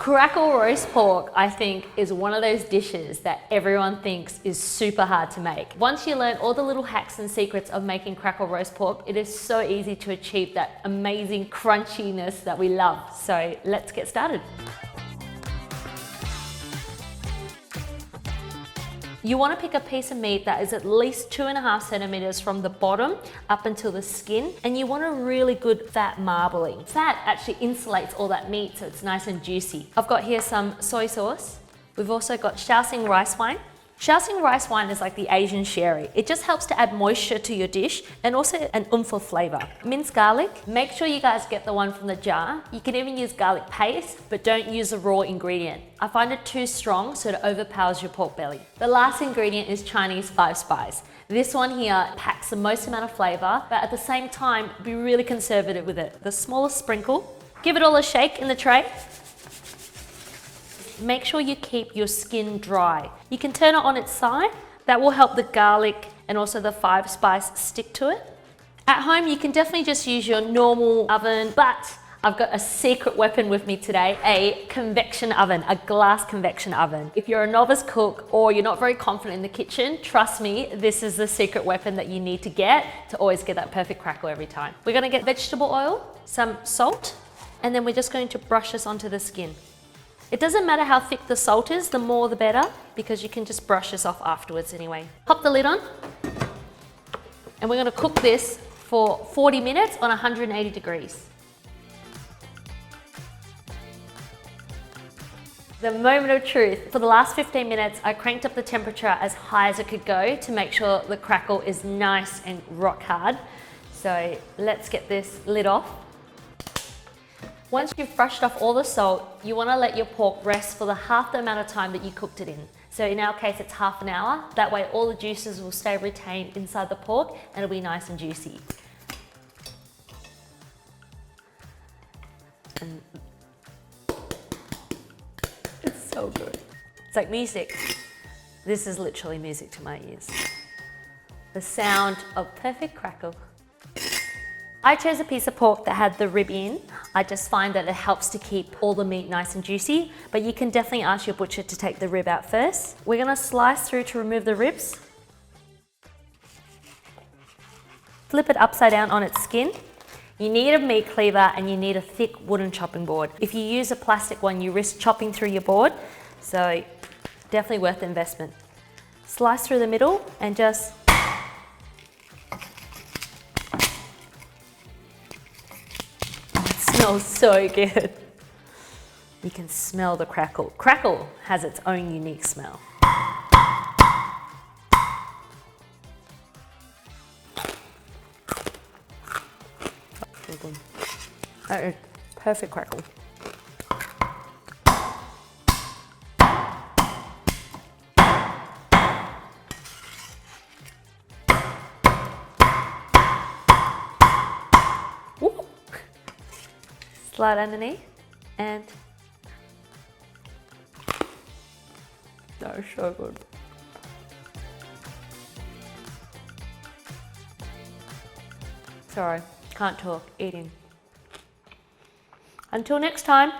Crackle roast pork, I think, is one of those dishes that everyone thinks is super hard to make. Once you learn all the little hacks and secrets of making crackle roast pork, it is so easy to achieve that amazing crunchiness that we love. So let's get started. You want to pick a piece of meat that is at least 2.5 centimeters from the bottom up until the skin, and you want a really good fat marbling. Fat actually insulates all that meat so it's nice and juicy. I've got here some soy sauce. We've also got Shaoxing rice wine. Shaoxing rice wine is like the Asian sherry. It just helps to add moisture to your dish and also an oomph of flavor. Minced garlic, make sure you guys get the one from the jar. You can even use garlic paste, but don't use the raw ingredient. I find it too strong, so it overpowers your pork belly. The last ingredient is Chinese 5 spice. This one here packs the most amount of flavor, but at the same time, be really conservative with it. The smallest sprinkle. Give it all a shake in the tray. Make sure you keep your skin dry. You can turn it on its side. That will help the garlic and also the 5 spice stick to it. At home, you can definitely just use your normal oven, but I've got a secret weapon with me today, a convection oven, a glass convection oven. If you're a novice cook or you're not very confident in the kitchen, trust me, this is the secret weapon that you need to get to always get that perfect crackle every time. We're gonna get vegetable oil, some salt, and then we're just going to brush this onto the skin. It doesn't matter how thick the salt is, the more the better, because you can just brush this off afterwards anyway. Pop the lid on, and we're gonna cook this for 40 minutes on 180 degrees. The moment of truth. For the last 15 minutes, I cranked up the temperature as high as it could go to make sure the crackle is nice and rock hard. So let's get this lid off. Once you've brushed off all the salt, you want to let your pork rest for half the amount of time that you cooked it in. So in our case, it's half an hour. That way all the juices will stay retained inside the pork and it'll be nice and juicy. And it's so good. It's like music. This is literally music to my ears. The sound of perfect crackle. I chose a piece of pork that had the rib in. I just find that it helps to keep all the meat nice and juicy, but you can definitely ask your butcher to take the rib out first. We're gonna slice through to remove the ribs. Flip it upside down on its skin. You need a meat cleaver and you need a thick wooden chopping board. If you use a plastic one, you risk chopping through your board, so definitely worth the investment. Slice through the middle and just smells so good. You can smell the crackle. Crackle has its own unique smell. So good. That is perfect crackle. Slide underneath and that is so good. Sorry, can't talk, eating. Until next time.